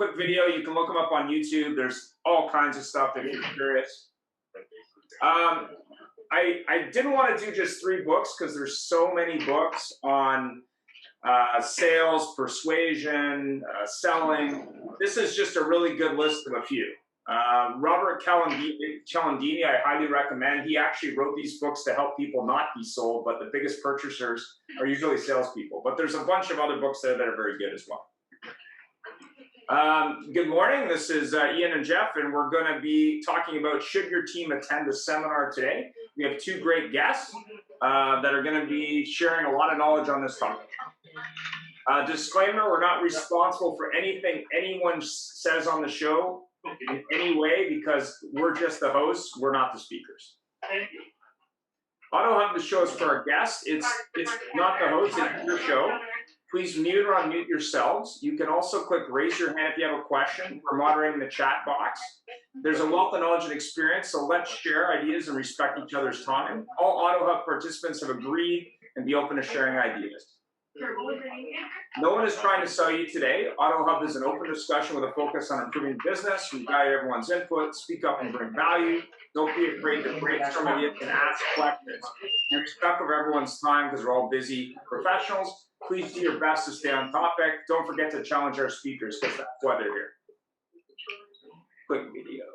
quick video. You can look them up on YouTube. There's all kinds of stuff if you're curious. I didn't want to do just 3 books because there's so many books on sales, persuasion, selling. This is just a really good list of a few. Robert Cialdini, I highly recommend. He actually wrote these books to help people not be sold, but the biggest purchasers are usually salespeople. But there's a bunch of other books there that are very good as well. Good morning. This is Ian and Jeff, and we're going to be talking about should your team attend a seminar today. We have 2 great guests that are going to be sharing a lot of knowledge on this topic. Disclaimer, we're not responsible for anything anyone says on the show in any way because we're just the hosts, we're not the speakers. AutoHub, the show is for our guests. It's not the host, it's your show. Please mute or unmute yourselves. You can also click raise your hand if you have a question. We're moderating the chat box. There's a wealth of knowledge and experience, so let's share ideas and respect each other's time. All AutoHub participants have agreed and be open to sharing ideas. No one is trying to sell you today. AutoHub is an open discussion with a focus on improving business. We value everyone's input. Speak up and bring value. Don't be afraid to brainstorm ideas and ask questions. We respect of everyone's time because we're all busy professionals. Please do your best to stay on topic. Don't forget to challenge our speakers because that's why they're here. Quick video.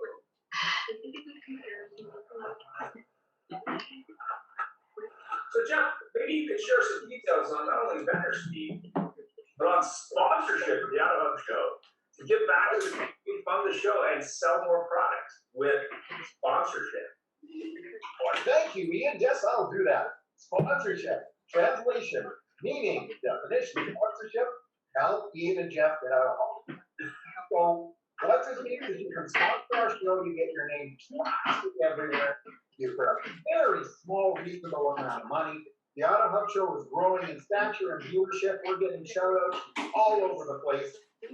So Jeff, maybe you could share some details on not only vendor speed, but on sponsorship of the AutoHub show to give back to the people fund the show and sell more products with sponsorship. Well, thank you, Ian. Yes, I'll do that. Sponsorship, translation, meaning, definition, sponsorship, help Ian and Jeff get out of home. So what this means is you can sponsor our show to get your name plastered everywhere. For a very small, reasonable amount of money. The AutoHub show is growing in stature and viewership. We're getting shout-outs all over the place,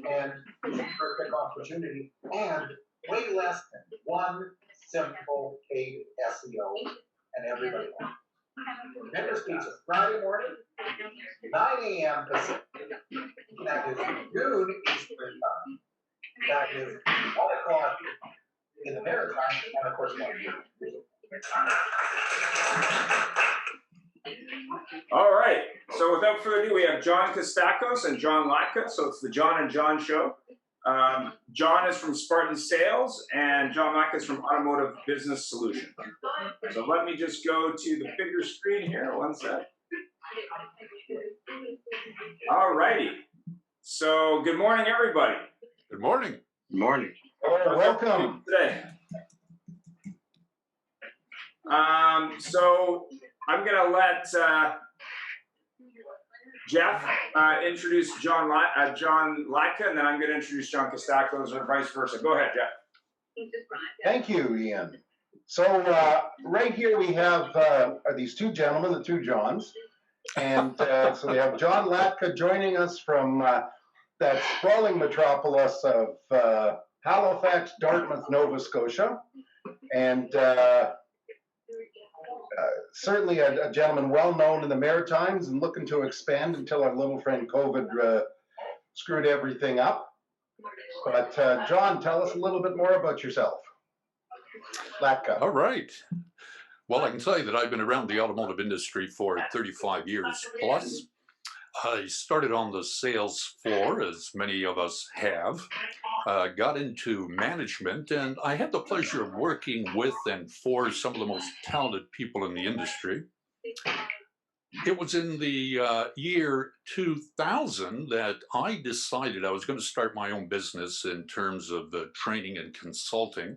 and it's a perfect opportunity. And way less than 1 simple paid SEO, and everybody wants. Vendor speaks is Friday morning, 9 a.m. Pacific. That is noon Eastern time. That is 1 o'clock in the Maritime, and of course, 1 p.m. All right. So without further ado, we have John Kostakos and John Latka. So it's the John and John show. John is from Spartan Sales, and John Latka is from Automotive Business Solutions. So let me just go to the bigger screen here. One sec. All righty. So good morning, everybody. Good morning. Good morning. Welcome. Today. So I'm going to let Jeff introduce John Latka, and then I'm going to introduce John Kostakos, or vice versa. Go ahead, Jeff. Thank you, Ian. So right here we have these 2 gentlemen, the 2 Johns. And so we have John Latka joining us from that sprawling metropolis of Halifax, Dartmouth, Nova Scotia. And certainly a gentleman well known in the Maritimes and looking to expand until our little friend COVID screwed everything up. But John, tell us a little bit more about yourself. Latka. All right. Well, I can tell you that I've been around the automotive industry for 35 years plus. I started on the sales floor, as many of us have, got into management, and I had the pleasure of working with and for some of the most talented people in the industry. It was in the year 2000 that I decided I was going to start my own business in terms of training and consulting.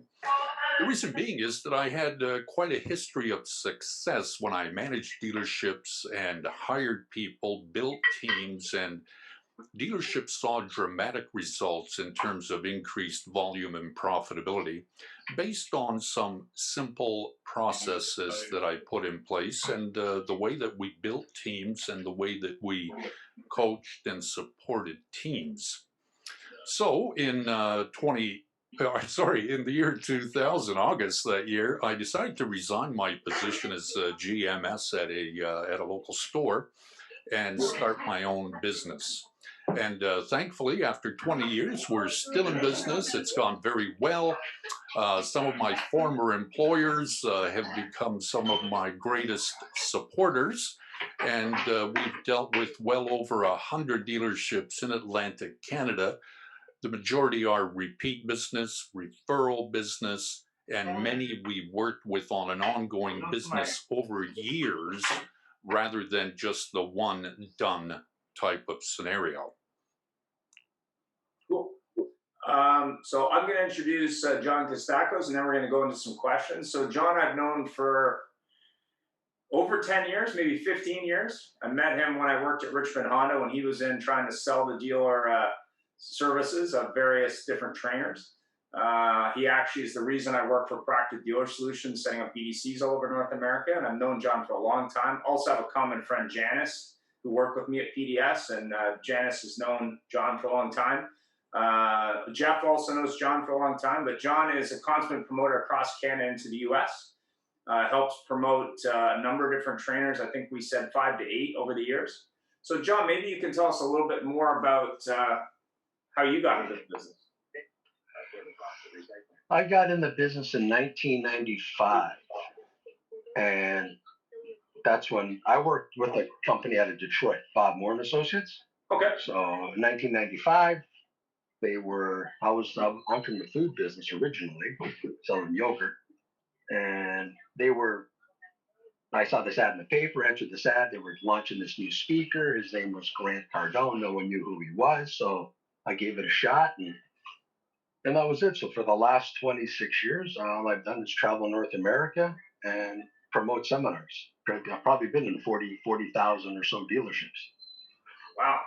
The reason being is that I had quite a history of success when I managed dealerships and hired people, built teams, and dealerships saw dramatic results in terms of increased volume and profitability based on some simple processes that I put in place and the way that we built teams and the way that we coached and supported teams. So in in the year 2000, August that year, I decided to resign my position as GMS at a local store and start my own business. And thankfully, after 20 years, we're still in business. It's gone very well. Some of my former employers have become some of my greatest supporters. And we've dealt with well over 100 dealerships in Atlantic Canada. The majority are repeat business, referral business, and many we worked with on an ongoing business over years rather than just the one done type of scenario. Cool. So I'm going to introduce John Kostakos, and then we're going to go into some questions. So John, I've known for over 10 years, maybe 15 years. I met him when I worked at Richmond Honda when he was in trying to sell the dealer services of various different trainers. He actually is the reason I work for Practive Dealer Solutions, setting up BDCs all over North America, and I've known John for a long time. Also have a common friend, Janice, who worked with me at PDS, and Janice has known John for a long time. Jeff also knows John for a long time, but John is a consummate promoter across Canada into the US. Helps promote a number of different trainers. I think we said 5 to 8 over the years. So John, maybe you can tell us a little bit more about how you got into the business. I got in the business in 1995, and that's when I worked with a company out of Detroit, Bob Moore and Associates. Okay. So in 1995, I'm from the food business originally, selling yogurt, and I saw this ad in the paper, entered this ad, they were launching this new speaker. His name was Grant Cardone. No one knew who he was, so I gave it a shot, and that was it. So for the last 26 years, all I've done is travel North America and promote seminars. I've probably been in 40,000 or so dealerships. Wow.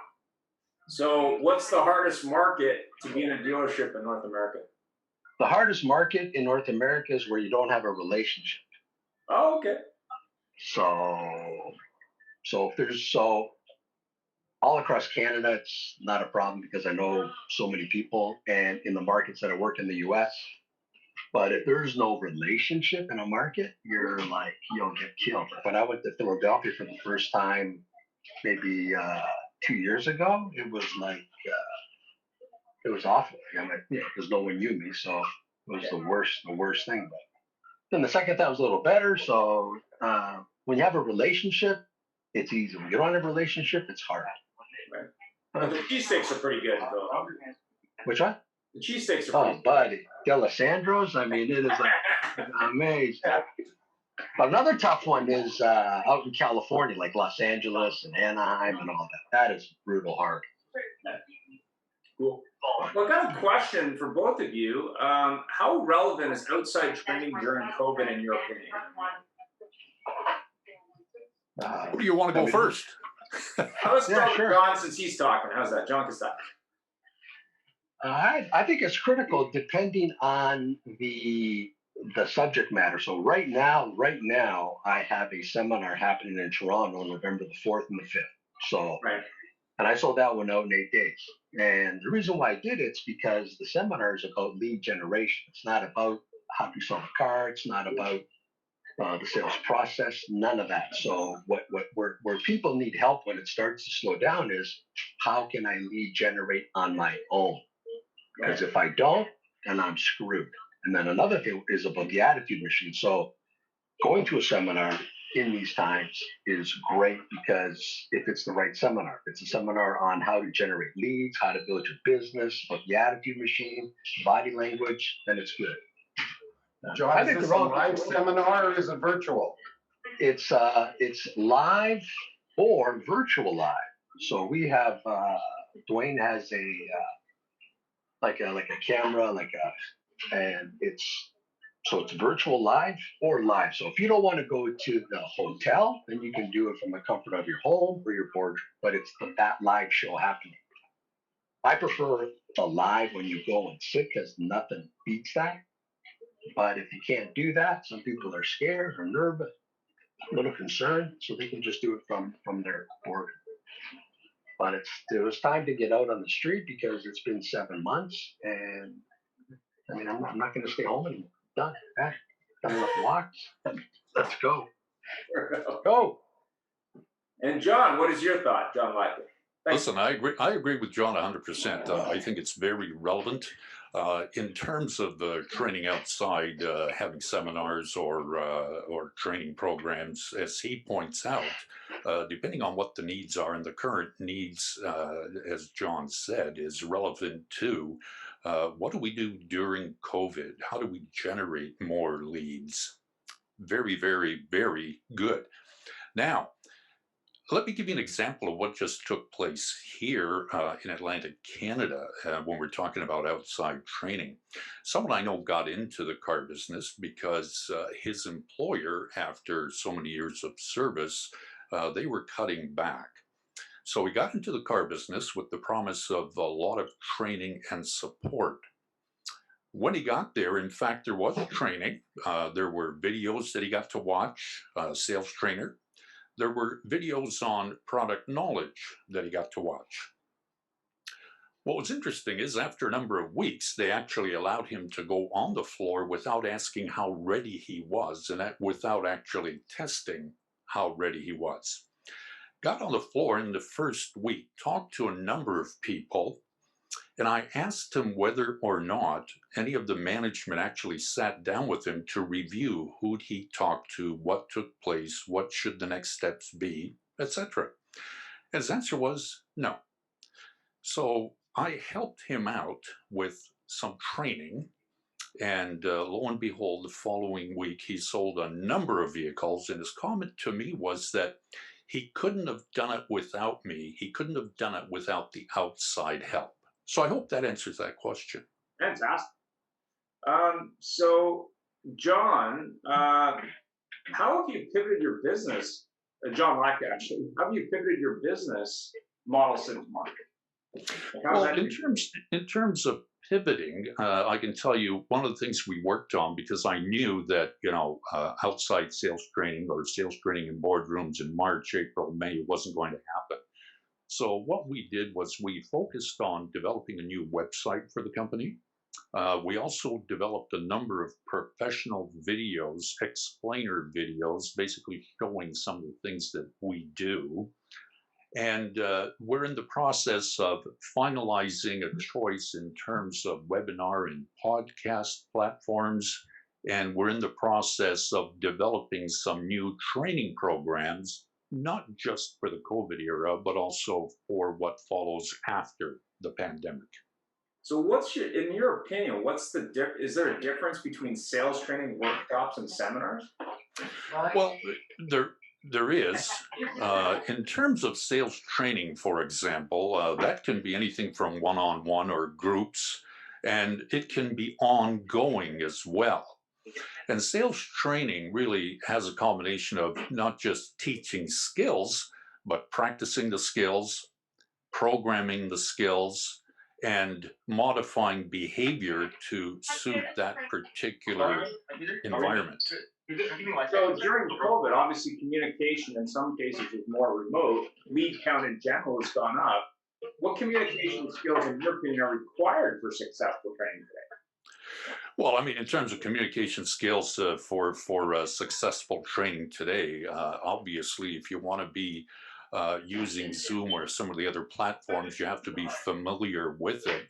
So what's the hardest market to be in a dealership in North America? The hardest market in North America is where you don't have a relationship. Oh, okay. So all across Canada, it's not a problem because I know so many people, and in the markets that I work in the US. But if there's no relationship in a market, you'll get killed. When I went to Philadelphia for the first time, maybe 2 years ago, it was like, it was awful. Because no one knew me, so it was the worst thing. But then the second time was a little better. So when you have a relationship, it's easy. When you don't have a relationship, it's hard. Right. But the cheesesteaks are pretty good, though. Which one? The cheesesteaks are pretty good. Buddy. D'Alessandro's, I mean, it is amazing. But another tough one is out in California, like Los Angeles and Anaheim and all that. That is brutal hard. Cool. Well, I got a question for both of you. How relevant is outside training during COVID, in your opinion? Who do you want to go first? Let's start with John, since he's talking. How's that? John Kostakos. I think it's critical depending on the subject matter. So right now, I have a seminar happening in Toronto on November the 4th and the 5th. So, right. And I sold that one out in 8 days. And the reason why I did it's because the seminar is about lead generation. It's not about how you sell a car. It's not about the sales process, none of that. So where people need help when it starts to slow down is how can I lead generate on my own? Because if I don't, then I'm screwed. And then another thing is about the attitude machine. So going to a seminar in these times is great because if it's the right seminar, if it's a seminar on how to generate leads, how to build your business, about the attitude machine, body language, then it's good. John, is this a live seminar or is it virtual? It's live or virtual live. So we have Dwayne has a camera, and it's virtual live or live. So if you don't want to go to the hotel, then you can do it from the comfort of your home or your boardroom. But it's that live show happening. I prefer the live when you go and sit because nothing beats that. But if you can't do that, some people are scared or nervous, a little concerned, so they can just do it from their board. But it was time to get out on the street because it's been 7 months, and I mean I'm not going to stay home anymore. Done. Done enough walks. Let's go. Go. And John, what is your thought, John Latka? Thanks. Listen, I agree with John 100%. I think it's very relevant. In terms of the training outside, having seminars or training programs, as he points out, depending on what the needs are, and the current needs, as John said, is relevant to what do we do during COVID? How do we generate more leads? Very, very, very good. Now, let me give you an example of what just took place here in Atlantic, Canada, when we're talking about outside training. Someone I know got into the car business because his employer, after so many years of service, they were cutting back. So he got into the car business with the promise of a lot of training and support. When he got there, in fact, there was training. There were videos that he got to watch, sales trainer. There were videos on product knowledge that he got to watch. What was interesting is after a number of weeks, they actually allowed him to go on the floor without asking how ready he was and without actually testing how ready he was. Got on the floor in the first week, talked to a number of people, and I asked him whether or not any of the management actually sat down with him to review who'd he talked to, what took place, what should the next steps be, etc. His answer was no. So I helped him out with some training, and lo and behold, the following week he sold a number of vehicles, and his comment to me was that he couldn't have done it without me. He couldn't have done it without the outside help. So I hope that answers that question. Fantastic. So, John, how have you pivoted your business? John Latka, actually, how have you pivoted your business model since March? Well, in terms of pivoting, I can tell you one of the things we worked on, because I knew that outside sales training or sales training in boardrooms in March, April, May wasn't going to happen. So what we did was we focused on developing a new website for the company. We also developed a number of professional videos, explainer videos, basically showing some of the things that we do. And we're in the process of finalizing a choice in terms of webinar and podcast platforms. And we're in the process of developing some new training programs, not just for the COVID era, but also for what follows after the pandemic. So, in your opinion, is there a difference between sales training workshops and seminars? Well, there is. In terms of sales training, for example, that can be anything from one-on-one or groups, and it can be ongoing as well. And sales training really has a combination of not just teaching skills, but practicing the skills, programming the skills, and modifying behavior to suit that particular environment. So during COVID, obviously communication in some cases is more remote. Lead count in general has gone up. What communication skills, in your opinion, are required for successful training today? Well, I mean, in terms of communication skills for successful training today, obviously, if you want to be using Zoom or some of the other platforms, you have to be familiar with it.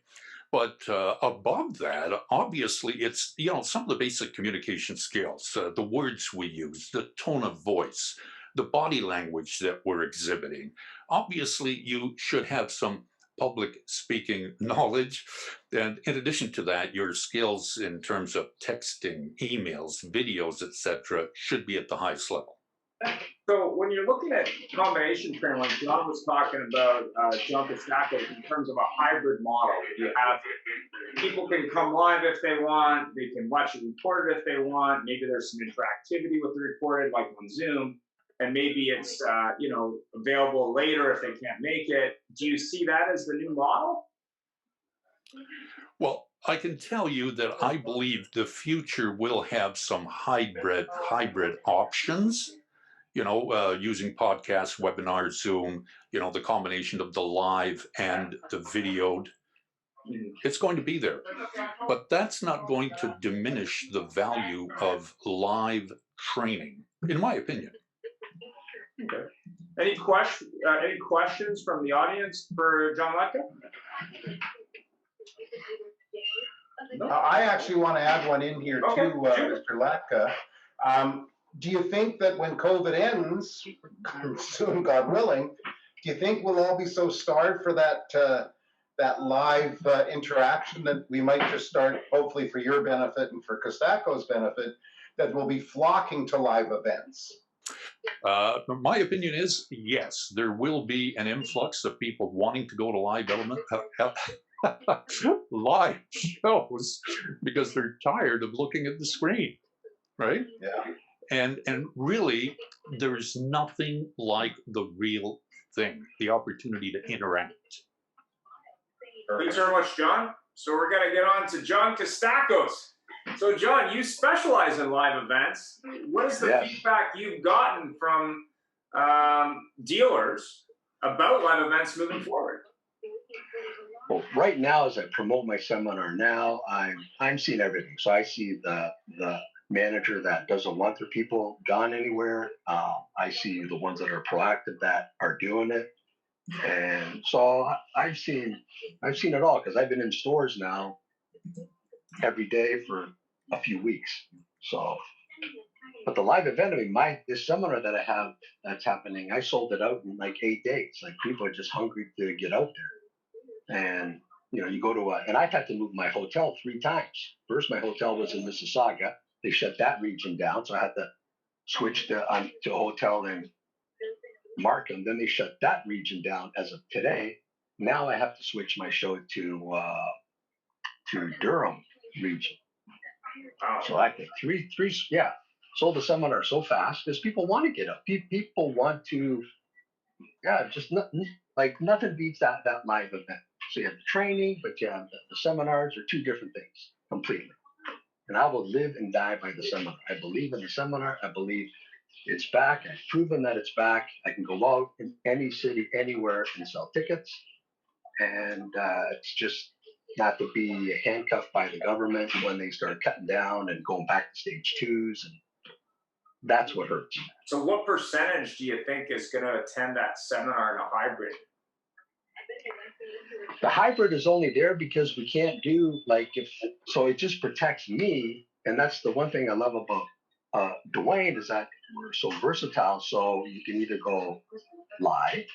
But above that, obviously, it's some of the basic communication skills, the words we use, the tone of voice, the body language that we're exhibiting. Obviously, you should have some public speaking knowledge. And in addition to that, your skills in terms of texting, emails, videos, etc., should be at the highest level. So when you're looking at combination training, like John was talking about, John Kostakos, in terms of a hybrid model, you have people can come live if they want, they can watch it recorded if they want, maybe there's some interactivity with the recorded, like on Zoom, and maybe it's available later if they can't make it. Do you see that as the new model? Well, I can tell you that I believe the future will have some hybrid options. Using podcasts, webinars, Zoom, the combination of the live and the videoed. It's going to be there. But that's not going to diminish the value of live training, in my opinion. Okay. Any questions from the audience for John Latka? No? I actually want to add one in here Okay, too, shoot. Mr. Latka. Do you think that when COVID ends, soon, God willing, do you think we'll all be so starved for that live interaction that we might just start, hopefully for your benefit and for Kostakos' benefit, that we'll be flocking to live events? My opinion is yes, there will be an influx of people wanting to go to live shows because they're tired of looking at the screen, right? Yeah. And really, there's nothing like the real thing, the opportunity to interact. Thanks very much, John. So we're going to get on to John Kostakos. So, John, you specialize in live events. What is the feedback you've gotten from dealers about live events moving forward? Well, right now, as I promote my seminar now, I'm seeing everything. So I see the manager that doesn't want their people gone anywhere. I see the ones that are proactive that are doing it. And so I've seen it all because I've been in stores now every day for a few weeks. So, but the live event, I mean, this seminar that I have that's happening, I sold it out in like 8 days. Like people are just hungry to get out there. And you go to and I've had to move my hotel 3 times. First, my hotel was in Mississauga. They shut that region down, so I had to switch to a hotel in Markham. Then they shut that region down as of today. Now I have to switch my show to Durham region. So I think three, sold the seminar so fast because people want to get up. People want to, just nothing beats that live event. So you have the training, but you have the seminars are 2 different things completely. And I will live and die by the seminar. I believe in the seminar. I believe it's back. I've proven that it's back. I can go out in any city, anywhere, and sell tickets. And it's just not to be handcuffed by the government when they start cutting down and going back to stage 2s. And that's what hurts. So what percentage do you think is going to attend that seminar in a hybrid? The hybrid is only there because we can't do so it just protects me. And that's the one thing I love about Dwayne is that we're so versatile. So you can either go live,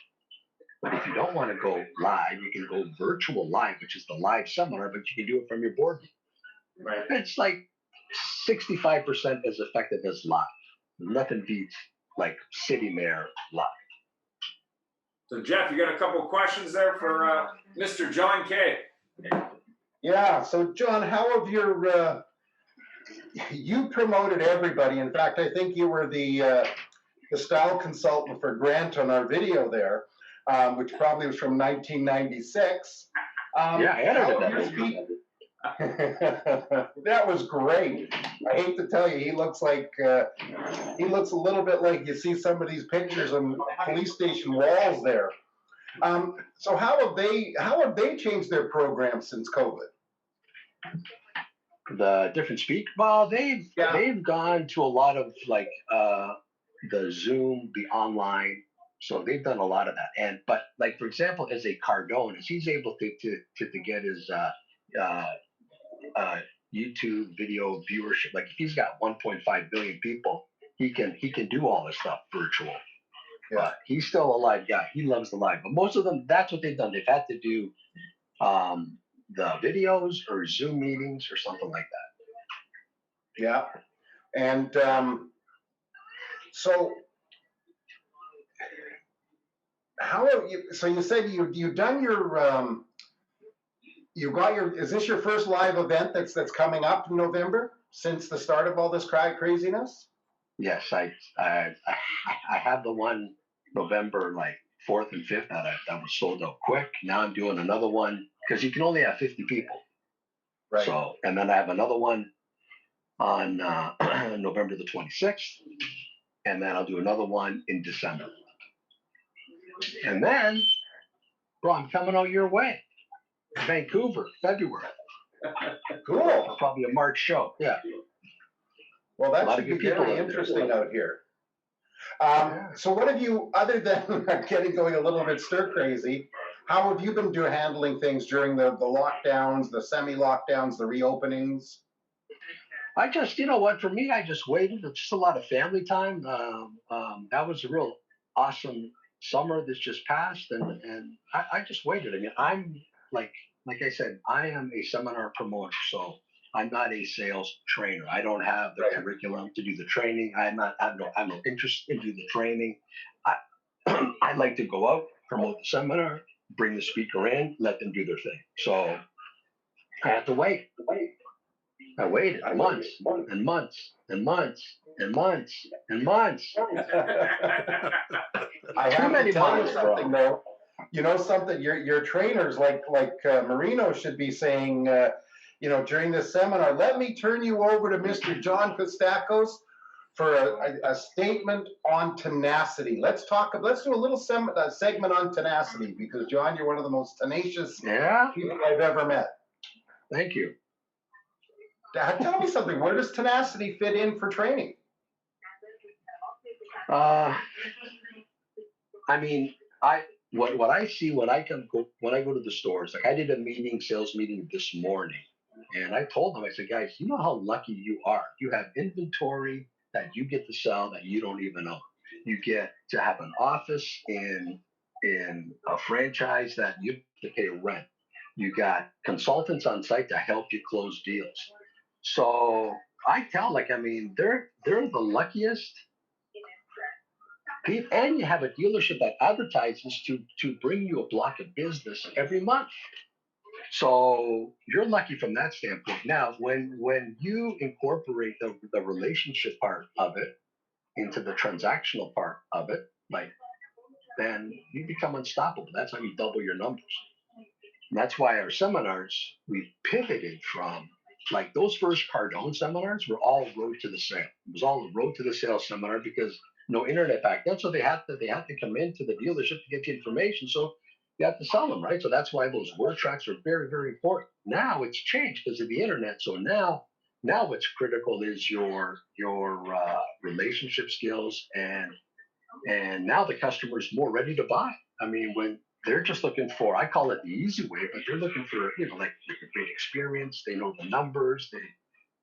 but if you don't want to go live, you can go virtual live, which is the live seminar, but you can do it from your boardroom. Right. It's like 65% as effective as live. Nothing beats like City Mayor live. So, Jeff, you got a couple of questions there for Mr. John Kay. Yeah. So, John, how have you promoted everybody? In fact, I think you were the style consultant for Grant on our video there, which probably was from 1996. I edited that. That was great. I hate to tell you, he looks a little bit like you see some of these pictures on police station walls there. So how have they changed their program since COVID? The different speak? Well, they've gone to a lot of the Zoom, the online. So they've done a lot of that. But for example, as a Cardone, he's able to get his YouTube video viewership. Like if he's got 1.5 billion people, he can do all this stuff virtual. Yeah. But he's still a live guy. He loves the live. But most of them, that's what they've done. They've had to do the videos or Zoom meetings or something like that. Yeah. And so how have you? So you said you've done your. You got your. Is this your first live event that's coming up in November since the start of all this craziness? Yes, I have the one November 4th and 5th that was sold out quick. Now I'm doing another one because you can only have 50 people. Right. So and then I have another one on November the 26th, and then I'll do another one in December. And then, bro, I'm coming out your way. Vancouver, February. Cool. Probably a March show. Yeah. Well, that should be very interesting out here. So what have you, other than going a little bit stir crazy, how have you been handling things during the lockdowns, the semi-lockdowns, the reopenings? I just, you know what, for me, I just waited. It's just a lot of family time. That was a real awesome summer that's just passed, and I just waited. I mean, I'm like like I said, I am a seminar promoter, so I'm not a sales trainer. I don't have the curriculum to do the training. I'm no interest in doing the training. I I like to go out, promote the seminar, bring the speaker in, let them do their thing. So I had to wait. I waited months and months and months and months and months. I Too have many to tell you months, something bro. though. You know something, your trainers like Marino should be saying, during this seminar, let me turn you over to Mr. John Kostakos for a statement on tenacity. Let's do a little segment on tenacity, because John, you're one of the most tenacious Yeah, people I've ever met. thank you. Tell me something. Where does tenacity fit in for training? I mean, what I see when I go to the stores, like I did a sales meeting this morning, and I told them, I said, guys, you know how lucky you are. You have inventory that you get to sell that you don't even own. You get to have an office in a franchise that you have to pay rent. You got consultants on site to help you close deals. So I tell, they're the luckiest people, and you have a dealership that advertises to bring you a block of business every month. So you're lucky from that standpoint. Now, when you incorporate the relationship part of it into the transactional part of it, then you become unstoppable. That's how you double your numbers. And that's why our seminars, we pivoted from those first Cardone seminars were all road to the sale. It was all a road to the sale seminar because no internet back then. So they had to come into the dealership to get the information. So you have to sell them, right? So that's why those word tracks are very, very important. Now it's changed because of the internet. So now what's critical is your relationship skills, and now the customer is more ready to buy. I mean, when they're just looking for, I call it the easy way, but they're looking for, like a great experience. They know the numbers,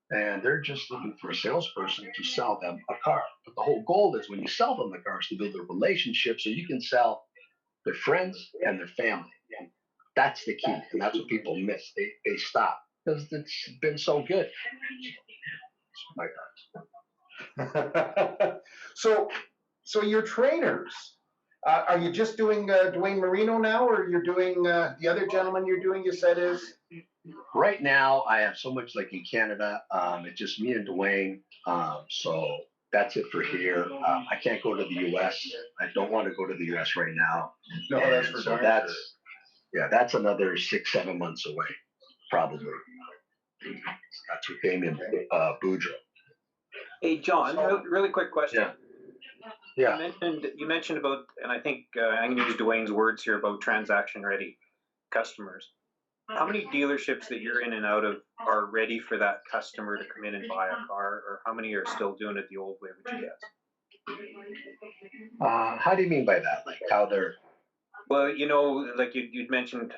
and they're just looking for a salesperson to sell them a car. But the whole goal is when you sell them the cars to build a relationship so you can sell their friends and their family. And that's the key. And that's what people miss. They stop because it's been so good. My God. So your trainers, are you just doing Dwayne Marino now, or you're doing the other gentleman you're doing, you said is? Right now, I have so much in Canada. It's just me and Dwayne. So that's it for here. I can't go to the U.S. I don't want to go to the U.S. right now. No, that's for so darn sure. That's another 6-7 months away, probably. That's with Damien Boudreaux. Hey, John, really quick question. Yeah. You mentioned about, and I think I'm going to use Dwayne's words here about transaction-ready customers. How many dealerships that you're in and out of are ready for that customer to come in and buy a car, or how many are still doing it the old way, would you guess? How do you mean by that? Like how they're? Well, like you'd mentioned,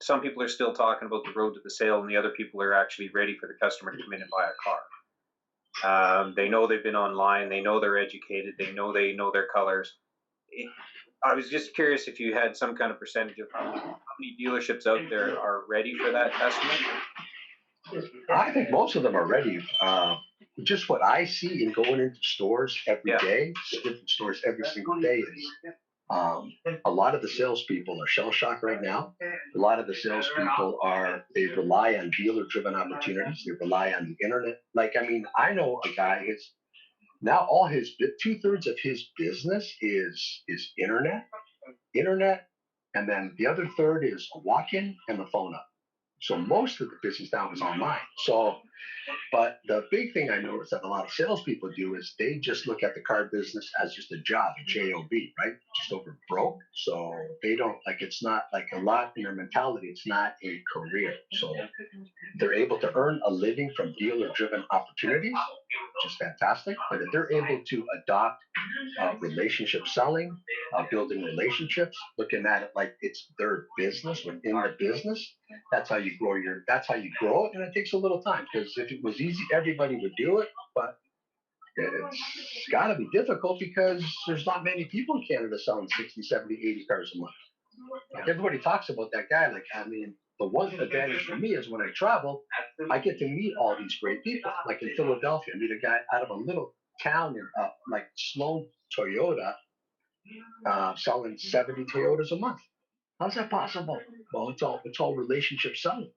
some people are still talking about the road to the sale, and the other people are actually ready for the customer to come in and buy a car. They know they've been online. They know they're educated. They know their colors. I was just curious if you had some kind of percentage of how many dealerships out there are ready for that customer. I think most of them are ready. Just what I see in going into stores every day, different stores every single day, is a lot of the salespeople are shell shocked right now. A lot of the salespeople they rely on dealer-driven opportunities. They rely on the internet. I know a guy. It's now all his 2/3 of his business is internet, and then the other third is walk-in and the phone up. So most of the business now is online. So But the big thing I noticed that a lot of salespeople do is they just look at the car business as just a job, a job, right? Just over broke. So they don't like it's not like a lot in their mentality. It's not a career. So they're able to earn a living from dealer-driven opportunities, which is fantastic. But if they're able to adopt relationship selling, building relationships, looking at it like it's their business within the business, that's how you grow that's how you grow it. And it takes a little time because if it was easy, everybody would do it. But it's got to be difficult because there's not many people in Canada selling 60, 70, 80 cars a month. Like everybody talks about that guy. Like, I mean, the one advantage for me is when I travel, I get to meet all these great people. Like in Philadelphia, I meet a guy out of a little town near, like Sloan Toyota, selling 70 Toyotas a month. How's that possible? Well, it's all relationship selling.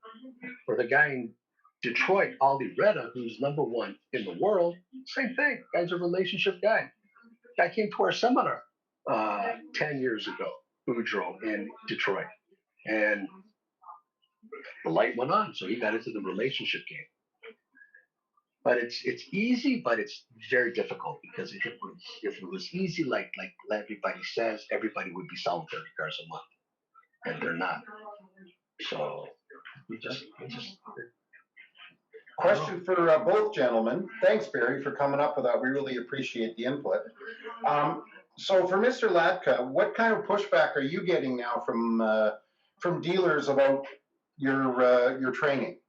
For the guy in Detroit, Ali Reda, who's #1 in the world, same thing. Guy's a relationship guy. Guy came to our seminar 10 years ago, Boudreaux in Detroit. And the light went on, so he got into the relationship game. But it's easy, but it's very difficult because if it was easy, like everybody says, everybody would be selling 30 cars a month, and they're not. So we just Question for both gentlemen. Thanks, Barry, for coming up with that. We really appreciate the input. So for Mr. Latka, what kind of pushback are you getting now from dealers about your training?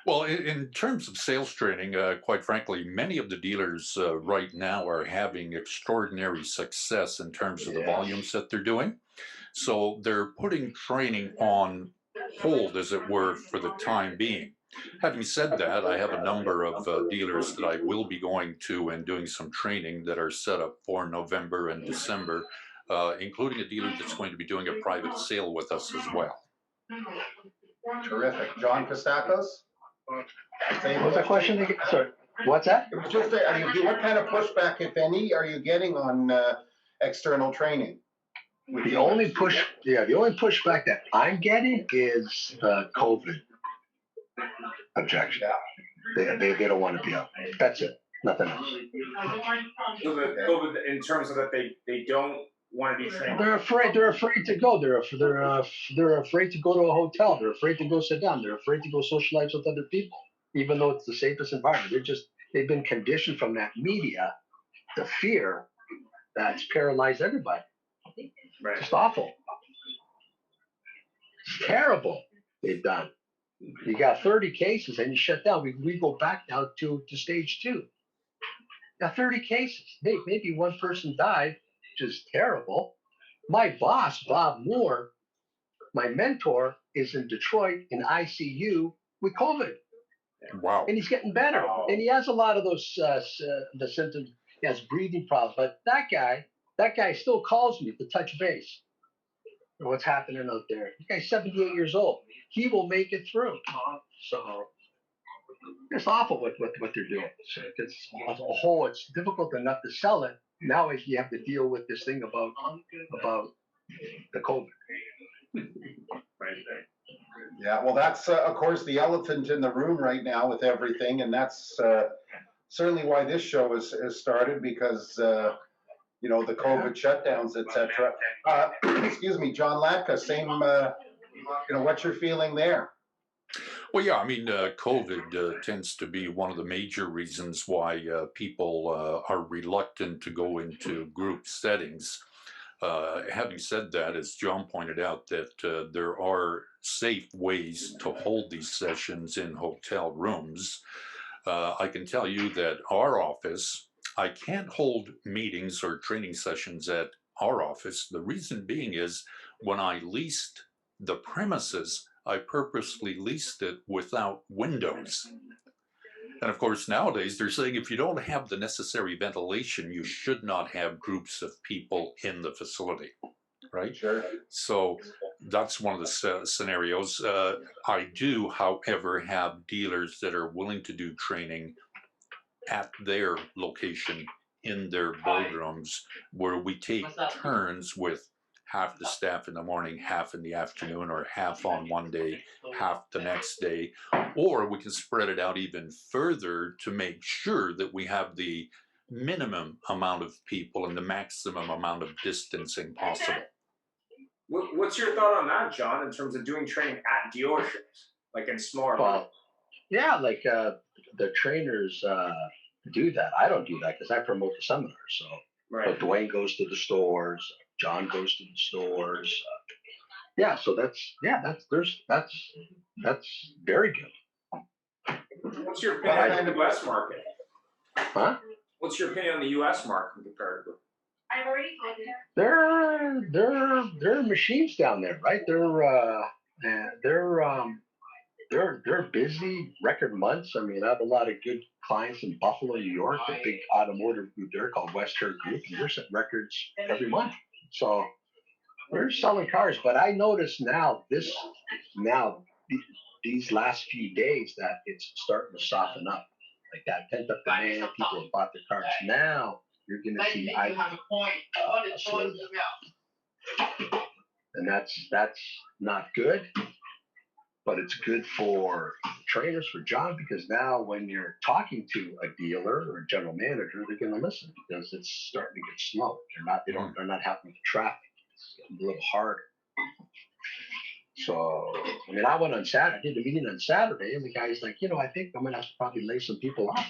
Well, in terms of sales training, quite frankly, many of the dealers right now are having extraordinary success in terms of the volumes that they're doing. So they're putting training on hold, as it were, for the time being. Having said that, I have a number of dealers that I will be going to and doing some training that are set up for November and December, including a dealer that's going to be doing a private sale with us as well. Terrific. John Kostakos? What was that question again? Sorry, what's that? It was just, what kind of pushback, if any, are you getting on external training? The only pushback that I'm getting is the COVID objection. They don't want to be out. That's it. Nothing else. So the COVID, in terms of that they don't want to be trained. They're afraid to go. They're afraid to go to a hotel. They're afraid to go sit down. They're afraid to go socialize with other people, even though it's the safest environment. They've been conditioned from that media, the fear that's paralyzed everybody. Right. It's awful. It's terrible. They've done. You got 30 cases and you shut down. We go back now to stage 2. Now 30 cases. Hey, maybe one person died, which is terrible. My boss, Bob Moore, my mentor, is in Detroit in ICU with COVID. Wow. And he's getting better. And he has a lot of those the symptoms. He has breathing problems. But that guy still calls me to touch base. What's happening out there? The guy's 78 years old. He will make it through. So it's awful what they're doing. So it's as a whole, it's difficult enough to sell it. Now you have to deal with this thing about the COVID. Yeah, well, that's of course the elephant in the room right now with everything, and that's certainly why this show is started, because the COVID shutdowns, etc. Excuse me, John Latka, same. What's your feeling there? Well, yeah, I mean, COVID tends to be one of the major reasons why people are reluctant to go into group settings. Having said that, as John pointed out, that there are safe ways to hold these sessions in hotel rooms. I can tell you that our office, I can't hold meetings or training sessions at our office. The reason being is when I leased the premises, I purposely leased it without windows. And of course, nowadays they're saying if you don't have the necessary ventilation, you should not have groups of people in the facility, right? Sure. So that's one of the scenarios. I do, however, have dealers that are willing to do training at their location in their boardrooms, where we take turns with half the staff in the morning, half in the afternoon, or half on one day, half the next day. Or we can spread it out even further to make sure that we have the minimum amount of people and the maximum amount of distancing possible. What's your thought on that, John, in terms of doing training at dealerships, like in smaller? Well, yeah, like the trainers do that. I don't do that because I promote the seminars. So, Right. but Dwayne goes to the stores, John goes to the stores. Yeah, so that's very good. What's your opinion on the U.S. market? Huh? What's your opinion on the U.S. market comparatively? I've already told you. They're machines down there, right? They're busy, record months. I mean, I have a lot of good clients in Buffalo, New York, a big automotive group there called Western Group, and they're setting records every month. So they're selling cars. But I notice these last few days that it's starting to soften up. Like that pent up demand, people have bought their cars. Now you're going to see a slowdown. And that's not good. But it's good for trainers, for John, because now when you're talking to a dealer or a general manager, they're going to listen because it's starting to get slow. They're not happy with the traffic. It's getting a little harder. So, I mean, I went on Saturday. I did the meeting on Saturday, and the guy's like, I think I'm going to have to probably lay some people off.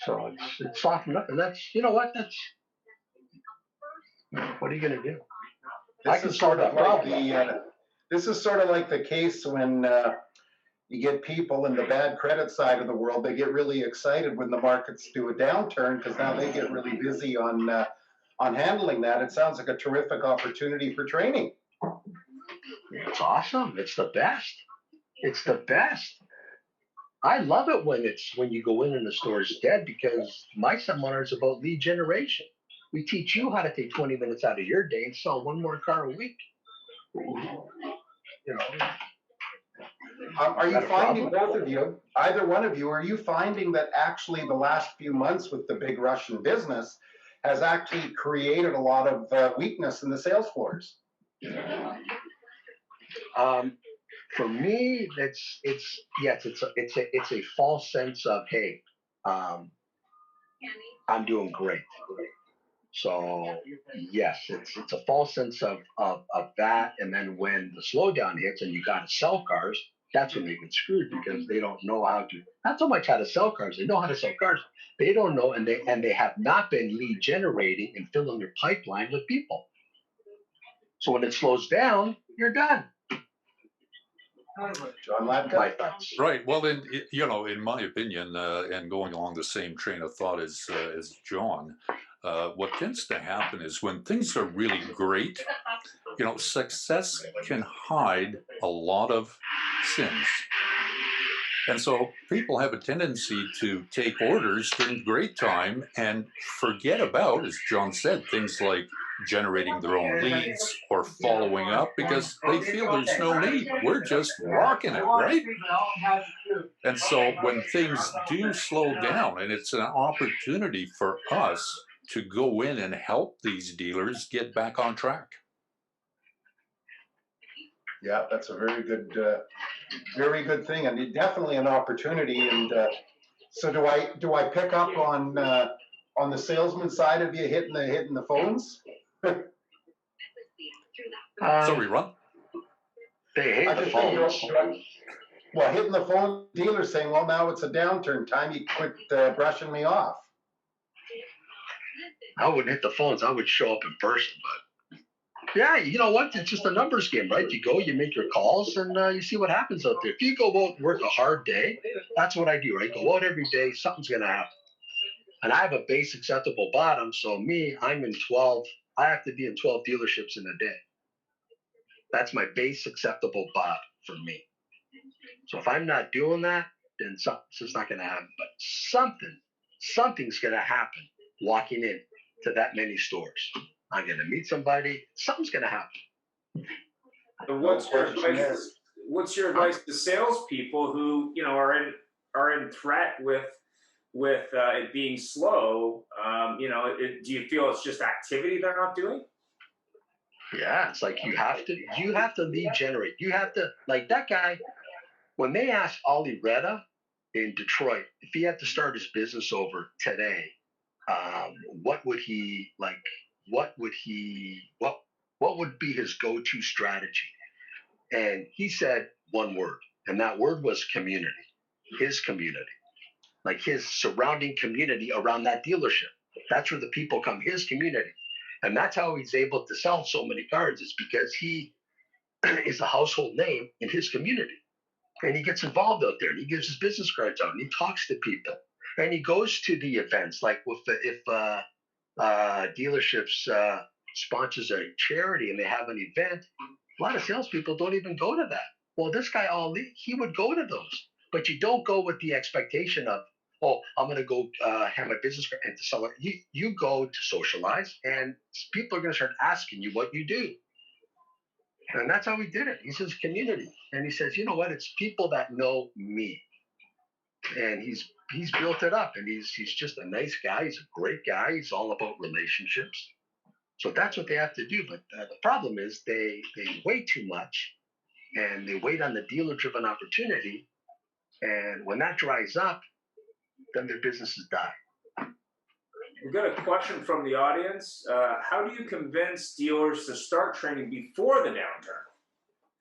So it's softened up, and that's, what are you going to do? I can solve that problem. This is sort of like the case when you get people in the bad credit side of the world. They get really excited when the markets do a downturn because now they get really busy on handling that. It sounds like a terrific opportunity for training. It's awesome. It's the best. It's the best. I love it when you go in and the store is dead because my seminar is about lead generation. We teach you how to take 20 minutes out of your day and sell one more car a week. Are you finding, both of you, either one of you, are you finding that actually the last few months with the big Russian business has actually created a lot of weakness in the sales floors? For me, it's a false sense of, hey, I'm doing great. So yes, it's a false sense of that. And then when the slowdown hits and you got to sell cars, that's when they get screwed because they don't know not so much how to sell cars. They know how to sell cars. They don't know, and they have not been lead generating and filling their pipeline with people. So when it slows down, you're done. John Latka? Right. Well, then, in my opinion, and going along the same train of thought as John, what tends to happen is when things are really great, success can hide a lot of sins. And so people have a tendency to take orders during great time and forget about, as John said, things like generating their own leads or following up because they feel there's no need. We're just rocking it, right? And so when things do slow down, and it's an opportunity for us to go in and help these dealers get back on track. Yeah, that's a very good thing, and definitely an opportunity. And so, do I pick up on the salesman side of you hitting the phones? So we run. They hate the phones. Well, hitting the phone, dealer saying, "Well, now it's a downturn time. You quit brushing me off." I wouldn't hit the phones. I would show up in person, but yeah, you know what? It's just a numbers game, right? You go, you make your calls, and you see what happens out there. If you go out and work a hard day, that's what I do, right? Go out every day, something's going to happen. And I have a base acceptable bottom, so I'm in 12. I have to be in 12 dealerships in a day. That's my base acceptable bottom for me. So if I'm not doing that, then it's just not going to happen. But something's going to happen walking in to that many stores. I'm going to meet somebody. Something's going to happen. So what's your advice to salespeople who are in threat with it being slow? Do you feel it's just activity they're not doing? Yeah, it's like you have to lead generate. You have to, like that guy, when they asked Ollie Retta in Detroit if he had to start his business over today, what would he like? What would he what would be his go-to strategy? And he said one word, and that word was community. His community, like his surrounding community around that dealership. That's where the people come, his community. And that's how he's able to sell so many cars, is because he is a household name in his community. And he gets involved out there and he gives his business cards out and he talks to people. And he goes to the events, like if dealerships sponsors a charity and they have an event, a lot of salespeople don't even go to that. Well, this guy, he would go to those. But you don't go with the expectation of, oh, I'm going to go have my business card and to sell it. You go to socialize, and people are going to start asking you what you do. And that's how he did it. He says community. And he says, you know what? It's people that know me. And he's built it up, and he's just a nice guy. He's a great guy. He's all about relationships. So that's what they have to do. But the problem is they wait too much, and they wait on the dealer-driven opportunity. And when that dries up, then their businesses die. We've got a question from the audience. How do you convince dealers to start training before the downturn?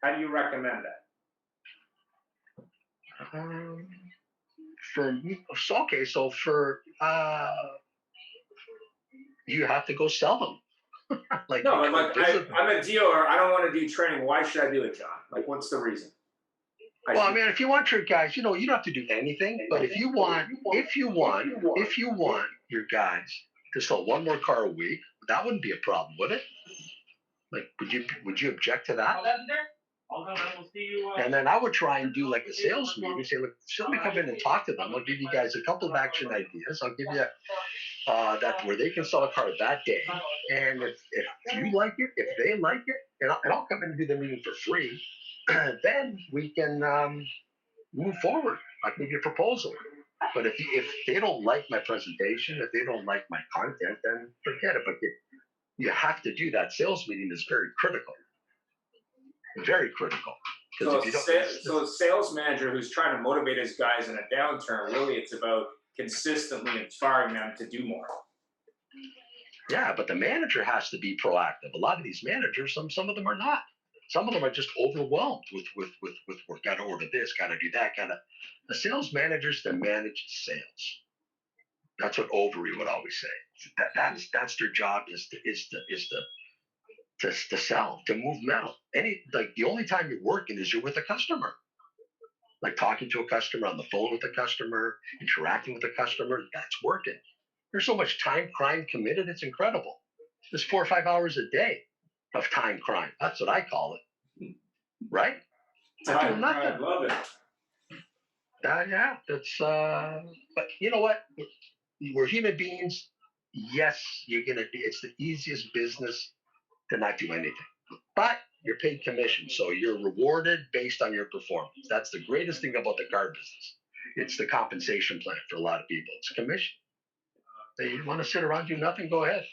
How do you recommend that? You have to go sell them. Like, no, I'm a dealer. I don't want to do training. Why should I do it, John? Like, what's the reason? I mean, if you want your guys, you don't have to do anything. But if you want your guys to sell one more car a week, that wouldn't be a problem, would it? Like, would you object to that? And then I would try and do like a sales meeting. Say, look, let me come in and talk to them. I'll give you guys a couple of action ideas. I'll give you that where they can sell a car that day. And if you like it, if they like it, and I'll come in and do the meeting for free, then we can move forward. I can give you a proposal. But if they don't like my presentation, if they don't like my content, then forget it. But you have to do that. Sales meeting is very critical. Very critical. So a sales manager who's trying to motivate his guys in a downturn, really it's about consistently inspiring them to do more. Yeah, but the manager has to be proactive. A lot of these managers, some of them are not. Some of them are just overwhelmed with work. Got to order this, got to do that, The sales managers that manage sales. That's what Overy would always say. That's their job is to sell, to move metal. The only time you're working is you're with a customer. Like talking to a customer on the phone with a customer, interacting with a customer, that's working. There's so much time crime committed, it's incredible. There's 4 or 5 hours a day of time crime. That's what I call it. Right? Time crime, I love it. Yeah, that's but you know what? We're human beings. Yes, it's the easiest business to not do anything. But you're paid commission, so you're rewarded based on your performance. That's the greatest thing about the car business. It's the compensation plan for a lot of people. It's commission. They want to sit around do nothing, go ahead.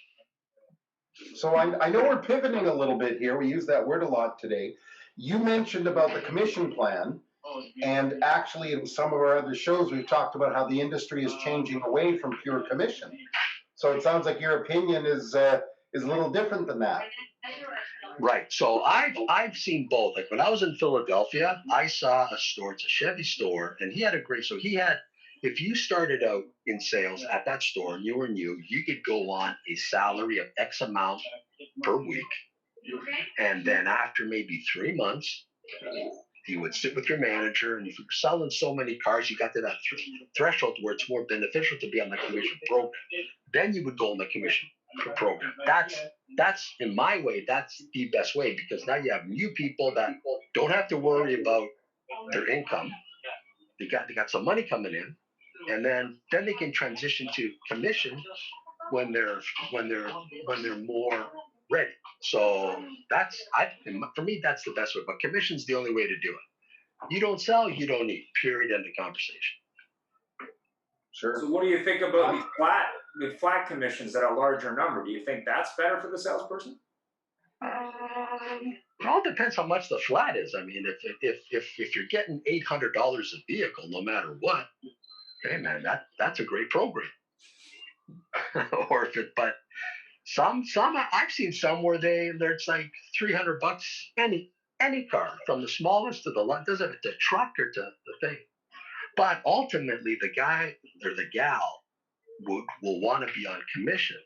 So I know we're pivoting a little bit here. We use that word a lot today. You mentioned about the commission plan, and actually in some of our other shows we've talked about how the industry is changing away from pure commission. So it sounds like your opinion is a little different than that. Right. So I've seen both. Like when I was in Philadelphia, I saw a store. It's a Chevy store, and he had if you started out in sales at that store and you were new, you could go on a salary of X amount per week. And then after maybe 3 months, you would sit with your manager, and if you were selling so many cars, you got to that threshold where it's more beneficial to be on the commission program. Then you would go on the commission program. That's in my way, that's the best way, because now you have new people that don't have to worry about their income. They got some money coming in, and then they can transition to commission when they're more ready. So for me, that's the best way. But commission's the only way to do it. You don't sell, you don't eat. Period. End of conversation. Sure. So what do you think about the flat commissions at a larger number? Do you think that's better for the salesperson? It all depends how much the flat is. I mean, if you're getting $800 a vehicle, no matter what, hey man, that's a great program. Or if it, but some I've seen some where it's like $300 any car from the smallest to doesn't the truck or to the thing. But ultimately, the guy or the gal will want to be on commission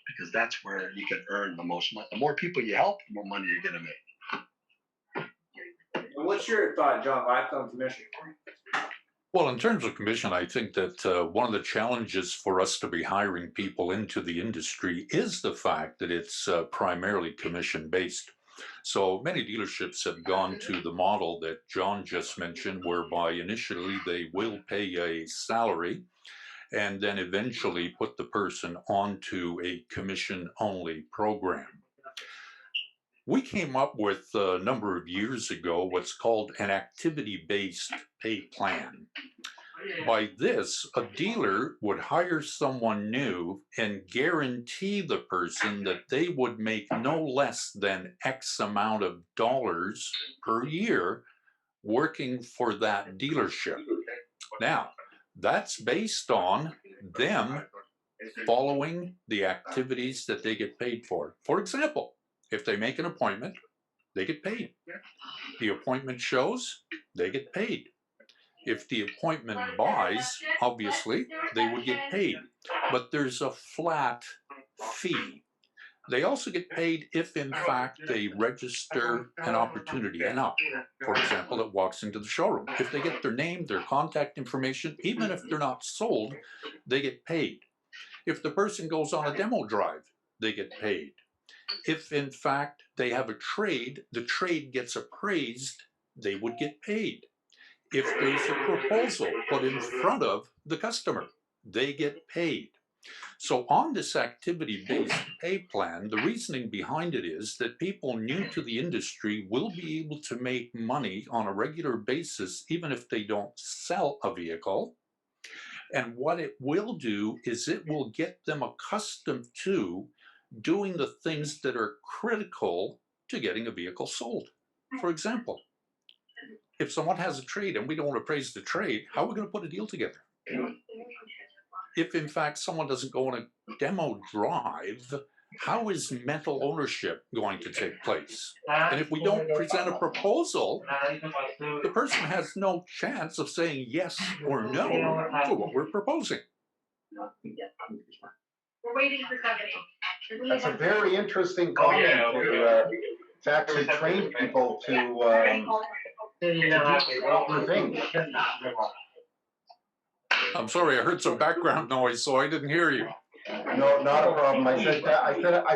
because that's where you can earn the most money. The more people you help, the more money you're going to make. What's your thought, John, Latka, on commission? Well, in terms of commission, I think that one of the challenges for us to be hiring people into the industry is the fact that it's primarily commission-based. So many dealerships have gone to the model that John just mentioned, whereby initially they will pay a salary and then eventually put the person onto a commission-only program. We came up with a number of years ago what's called an activity-based pay plan. By this, a dealer would hire someone new and guarantee the person that they would make no less than X amount of dollars per year working for that dealership. Now, that's based on them following the activities that they get paid for. For example, if they make an appointment, they get paid. The appointment shows, they get paid. If the appointment buys, obviously, they would get paid. But there's a flat fee. They also get paid if, in fact, they register an opportunity, an up, for example, that walks into the showroom. If they get their name, their contact information, even if they're not sold, they get paid. If the person goes on a demo drive, they get paid. If, in fact, they have a trade, the trade gets appraised, they would get paid. If there's a proposal put in front of the customer, they get paid. So on this activity-based pay plan, the reasoning behind it is that people new to the industry will be able to make money on a regular basis, even if they don't sell a vehicle. And what it will do is it will get them accustomed to doing the things that are critical to getting a vehicle sold. For example, if someone has a trade and we don't appraise the trade, how are we going to put a deal together? If, in fact, someone doesn't go on a demo drive, how is mental ownership going to take place? And if we don't present a proposal, the person has no chance of saying yes or no to what we're proposing. We're waiting for somebody. That's a very interesting comment to actually train people to do proper things. I'm sorry, I heard some background noise, so I didn't hear you. No, not a problem. I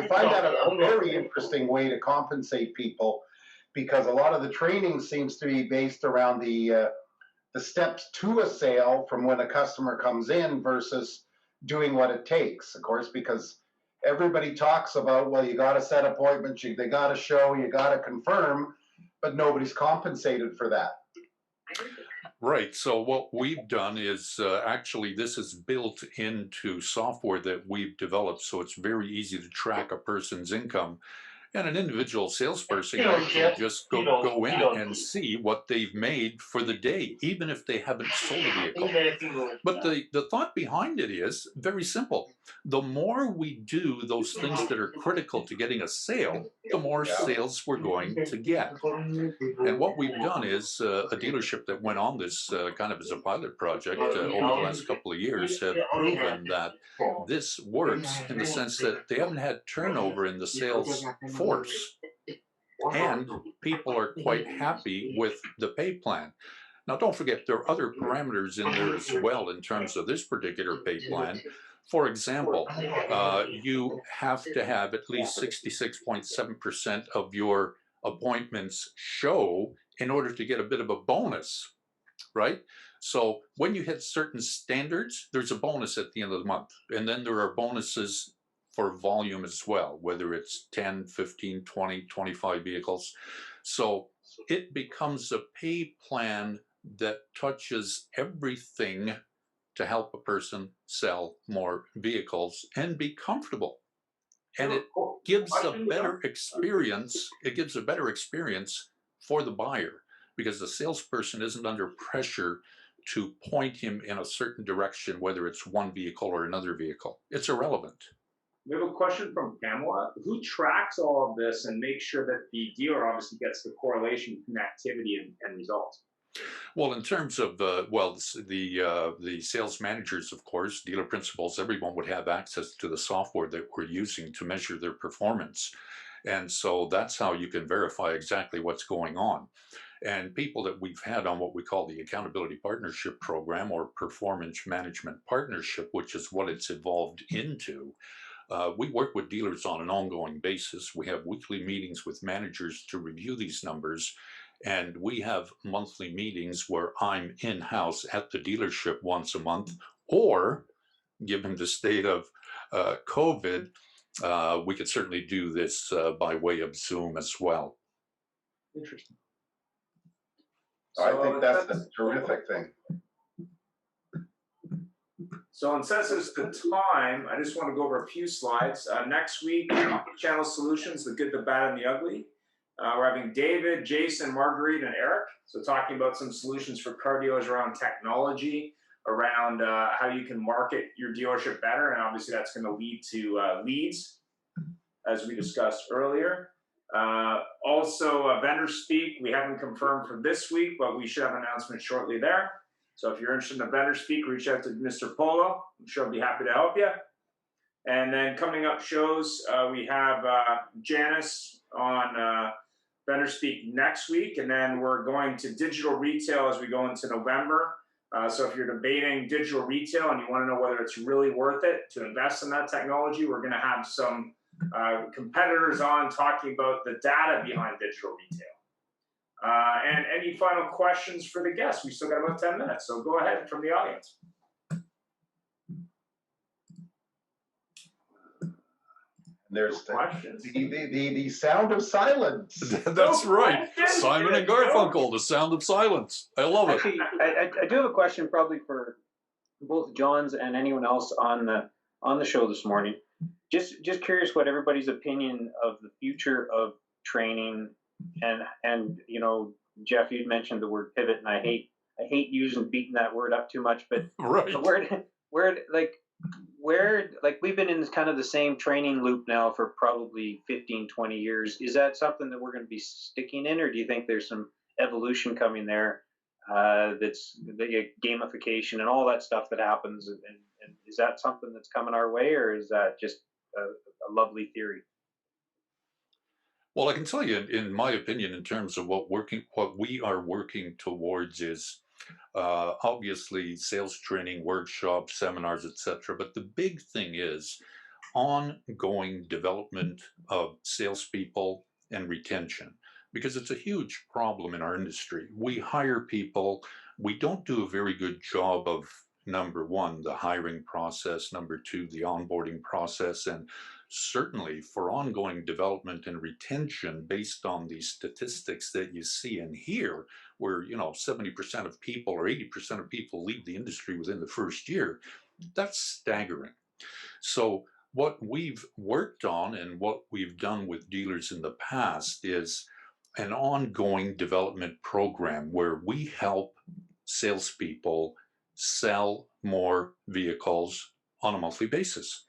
find that a very interesting way to compensate people, because a lot of the training seems to be based around the steps to a sale from when a customer comes in versus doing what it takes, of course, because everybody talks about, well, you got to set appointments, they got to show, you got to confirm, but nobody's compensated for that. Right. So what we've done is actually this is built into software that we've developed, so it's very easy to track a person's income. And an individual salesperson can just go in and see what they've made for the day, even if they haven't sold a vehicle. But the thought behind it is very simple. The more we do those things that are critical to getting a sale, the more sales we're going to get. And what we've done is a dealership that went on this kind of as a pilot project over the last couple of years have proven that this works in the sense that they haven't had turnover in the sales force, and people are quite happy with the pay plan. Now, don't forget, there are other parameters in there as well in terms of this particular pay plan. For example, you have to have at least 66.7% of your appointments show in order to get a bit of a bonus, right? So when you hit certain standards, there's a bonus at the end of the month. And then there are bonuses for volume as well, whether it's 10, 15, 20, 25 vehicles. So it becomes a pay plan that touches everything to help a person sell more vehicles and be comfortable. And gives a Question, better experience. It gives a better experience for the buyer because the salesperson isn't under pressure to point him in a certain direction, whether it's one vehicle or another vehicle. It's irrelevant. We have a question from Pamela. Who tracks all of this and makes sure that the dealer obviously gets the correlation, connectivity, and results? Well, in terms of the sales managers, of course, dealer principals, everyone would have access to the software that we're using to measure their performance, and so that's how you can verify exactly what's going on. And people that we've had on what we call the Accountability Partnership Program or Performance Management Partnership, which is what it's evolved into. We work with dealers on an ongoing basis. We have weekly meetings with managers to review these numbers. And we have monthly meetings where I'm in-house at the dealership once a month, or given the state of COVID, we could certainly do this by way of Zoom as well. Interesting. I think that's a terrific thing. So in sense as to time, I just want to go over a few slides. Next week, Channel Solutions, the good, the bad, and the ugly. We're having David, Jason, Marguerite, and Eric. So talking about some solutions for car dealers around technology, around how you can market your dealership better. And obviously that's going to lead to leads, as we discussed earlier. Also, vendor speak. We haven't confirmed for this week, but we should have an announcement shortly there. So if you're interested in the vendor speak, reach out to Mr. Polo. I'm sure I'll be happy to help you. And then coming up shows, we have Janice on vendor speak next week. And then we're going to digital retail as we go into November. So if you're debating digital retail and you want to know whether it's really worth it to invest in that technology, we're going to have some competitors on talking about the data behind digital retail. And any final questions for the guests? We still got about 10 minutes, so go ahead from the audience. There's Questions? the sound of silence. That's right. Simon and Garfunkel, the sound of silence. I love it. Actually, I do have a question probably for both Johns and anyone else on the show this morning. Just curious what everybody's opinion of the future of training and you know, Jeff, you'd mentioned the word pivot, and I hate beating that word up too much, but Right. where we've been in this kind of the same training loop now for probably 15, 20 years. Is that something that we're going to be sticking in, or do you think there's some evolution coming there? That's the gamification and all that stuff that happens, and is that something that's coming our way, or is that just a lovely theory? Well, I can tell you, in my opinion, in terms of what we are working towards is obviously sales training, workshops, seminars, etc. But the big thing is ongoing development of salespeople and retention, because it's a huge problem in our industry. We hire people, we don't do a very good job of, number one, the hiring process, number two, the onboarding process, and certainly for ongoing development and retention based on the statistics that you see and hear, where 70% of people or 80% of people leave the industry within the first year, that's staggering. So what we've worked on and what we've done with dealers in the past is an ongoing development program where we help salespeople sell more vehicles on a monthly basis.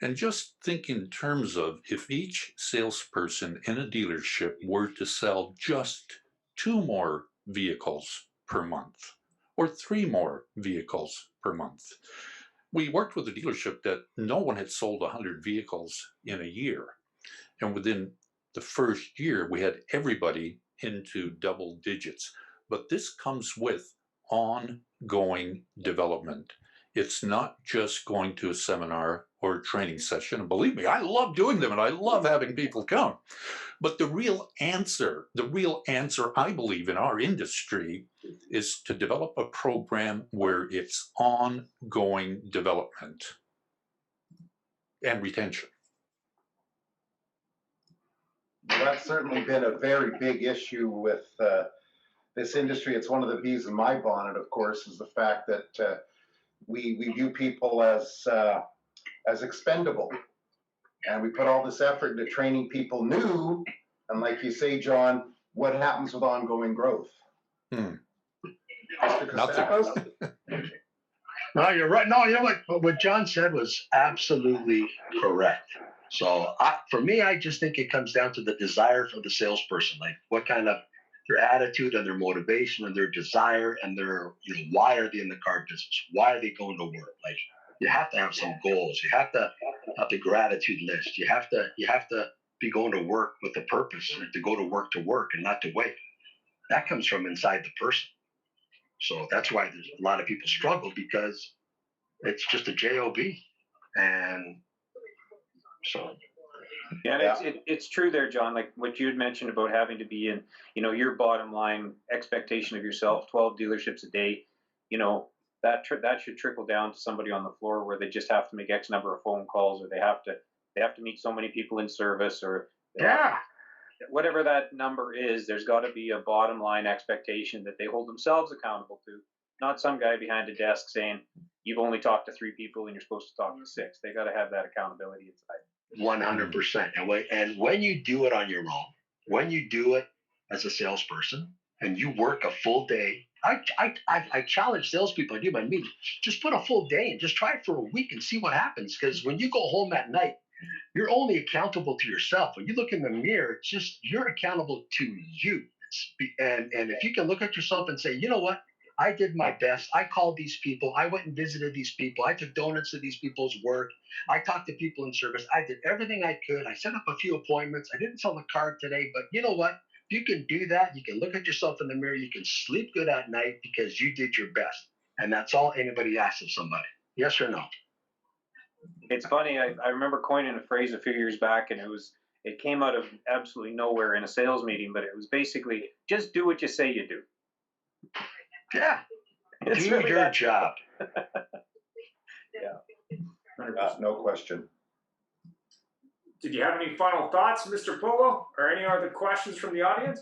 And just think in terms of if each salesperson in a dealership were to sell just 2 more vehicles per month or 3 more vehicles per month. We worked with a dealership that no one had sold 100 vehicles in a year. And within the first year, we had everybody into double digits. But this comes with ongoing development. It's not just going to a seminar or a training session. And believe me, I love doing them and I love having people come. But the real answer, I believe, in our industry is to develop a program where it's ongoing development and retention. Well, that's certainly been a very big issue with this industry. It's one of the bees in my bonnet, of course, is the fact that we view people as expendable. and we put all this effort into training people new, and like you say, John, what happens with ongoing growth? Hmm. Mr. Nothing. Kostakos? No, you're right. No, you know what John said was absolutely correct. So for me, I just think it comes down to the desire for the salesperson, like what kind of their attitude and their motivation and their desire and their, why are they in the car business? Why are they going to work? Like you have to have some goals. You have to have the gratitude list. You have to be going to work with a purpose, and to go to work and not to wait. That comes from inside the person. So that's why there's a lot of people struggle, because it's just a job, and so. Yeah, and it's true there, John. Like what you had mentioned about having to be in, your bottom line expectation of yourself, 12 dealerships a day. That should trickle down to somebody on the floor where they just have to make X number of phone calls, or they have to meet so many people in service, or whatever that number is. There's got to be a bottom line expectation that they hold themselves accountable to, not some guy behind a desk saying you've only talked to 3 people and you're supposed to talk to 6. They got to have that accountability inside. 100%. And when you do it on your own, when you do it as a salesperson and you work a full day, I challenge salespeople. I do my meetings. Just put a full day and just try it for a week and see what happens. Because when you go home at night, you're only accountable to yourself. When you look in the mirror, it's just you're accountable to you. And if you can look at yourself and say, you know what? I did my best. I called these people. I went and visited these people. I took donuts to these people's work. I talked to people in service. I did everything I could. I set up a few appointments. I didn't sell the car today, but you know what? If you can do that, you can look at yourself in the mirror. You can sleep good at night because you did your best. And that's all anybody asks of somebody. Yes or no? It's funny. I remember coining a phrase a few years back, and it came out of absolutely nowhere in a sales meeting, but it was basically just do what you say you do. Yeah. It's do really your job. Yeah. No question. Did you have any final thoughts, Mr. Polo, or any other questions from the audience?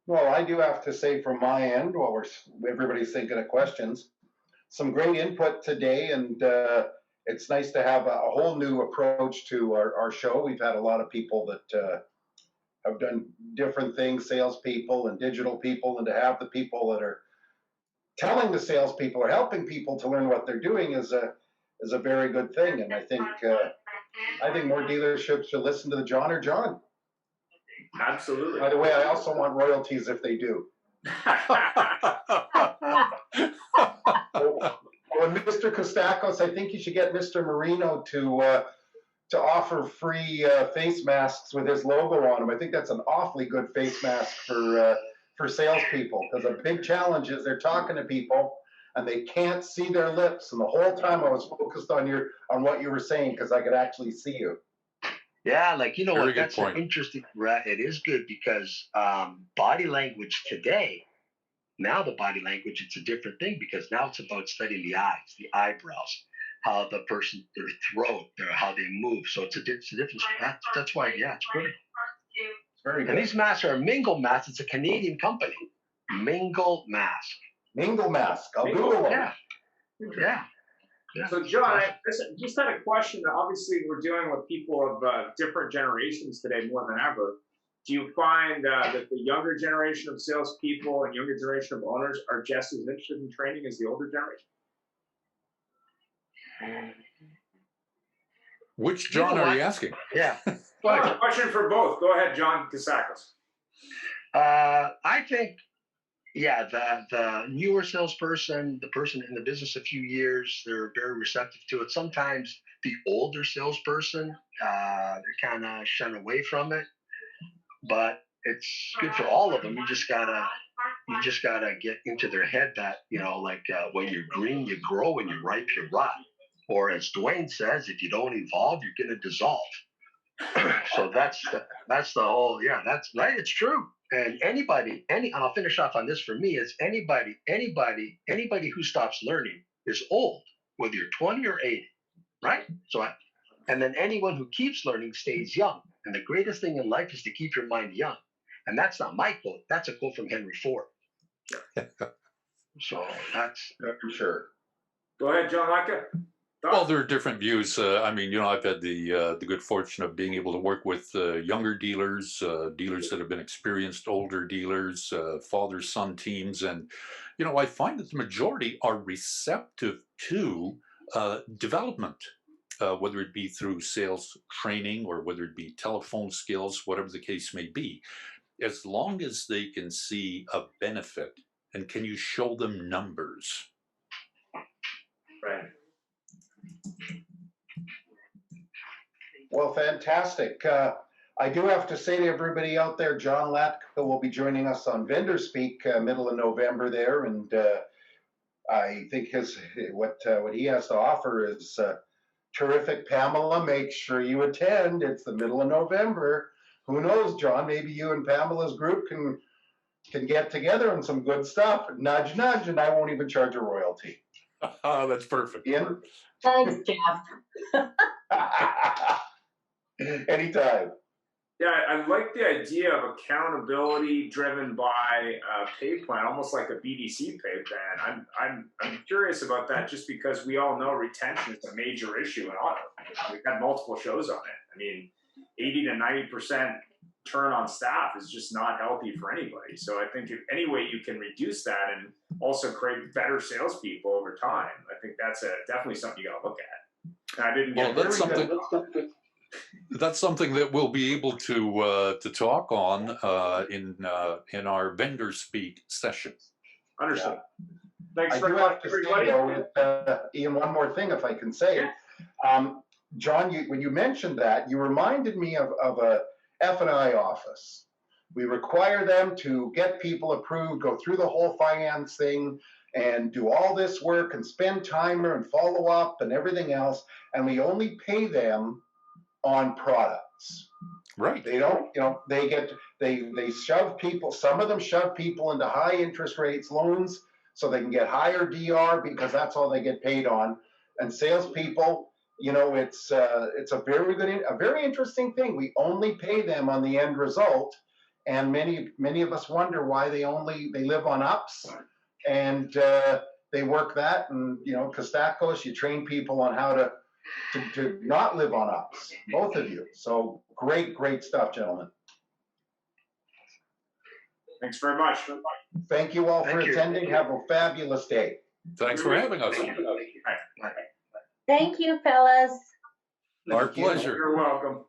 Well, I do have to say from my end, while everybody's thinking of questions, some great input today, and it's nice to have a whole new approach to our show. We've had a lot of people that have done different things, salespeople and digital people, and to have the people that are telling the salespeople or helping people to learn what they're doing is a very good thing. And I think more dealerships should listen to the John or John. Absolutely. By the way, I also want royalties if they do. Well, Mr. Kostakos, I think you should get Mr. Marino to offer free face masks with his logo on them. I think that's an awfully good face mask for salespeople, because a big challenge is they're talking to people and they can't see their lips. And the whole time I was focused on what you were saying, because I could actually see you. Yeah, like, you know Very what, good that's point. an interesting, right? It is good because body language today, now the body language, it's a different thing, because now it's about studying the eyes, the eyebrows, how the person, their throat, how they move. So it's a different, that's why, yeah, it's pretty. It's very good. And these masks are Mingle Mask. It's a Canadian company. Mingle Mask. Mingle mask. I'll Google one. Yeah. Yeah. Yeah. So, John, I just had a question. Obviously, we're dealing with people of different generations today more than ever. Do you find that the younger generation of salespeople and younger generation of owners are just as interested in training as the older generation? Which John are you asking? Yeah. Question for both. Go ahead, John Kostakos. I think, yeah, the newer salesperson, the person in the business a few years, they're very receptive to it. Sometimes the older salesperson, they're kind of shun away from it, but it's good for all of them. You just gotta get into their head that, when you're green, you grow, when you're ripe, you rot. Or as Dwayne says, if you don't evolve, you're gonna dissolve. So that's the whole, yeah, that's right. It's true. And I'll finish off on this. For me, is anybody who stops learning is old, whether you're 20 or 80, right? And then anyone who keeps learning stays young. And the greatest thing in life is to keep your mind young. And that's not my quote. That's a quote from Henry Ford. So that's for sure. Go ahead, John Latka. Well, there are different views. I mean, you know, I've had the good fortune of being able to work with younger dealers, dealers that have been experienced, older dealers, father-son teams, and you know, I find that the majority are receptive to development, whether it be through sales training or whether it be telephone skills, whatever the case may be, as long as they can see a benefit and can you show them numbers. Right. Well, fantastic. I do have to say to everybody out there, John Latka will be joining us on Vendor Speak middle of November there, and I think what he has to offer is terrific. Pamela, make sure you attend. It's the middle of November. Who knows, John? Maybe you and Pamela's group can get together on some good stuff. Nudge, nudge, and I won't even charge a royalty. That's perfect. Ian? Thanks, Jeff. Anytime. Yeah, I like the idea of accountability driven by a pay plan, almost like a BDC pay plan. I'm curious about that just because we all know retention is a major issue in auto. We've had multiple shows on it. I mean, 80 to 90% turn on staff is just not healthy for anybody. So I think if any way you can reduce that and also create better salespeople over time, I think that's definitely something you got to look at. And I didn't get that's something that we'll be able to talk on in our vendor speak session. Understood. Yeah. Thanks I very do much, have to everybody. say, Ian, one more thing, if I can say. John, when you mentioned that, you reminded me of a F&I office. We require them to get people approved, go through the whole finance thing, and do all this work and spend time and follow up and everything else, and we only pay them on products. Right. They don't, you know, they shove people, some of them shove people into high interest rates loans so they can get higher DR because that's all they get paid on. And salespeople, you know, it's a very interesting thing. We only pay them on the end result, and many of us wonder why they live on ups, and they work that. And you know, Kostakos, you train people on how to not live on ups, both of you. So great stuff, gentlemen. Thanks very much. Thank you all for attending. Have a fabulous day. Thanks for having us. Thank you, fellas. Our pleasure. You're welcome.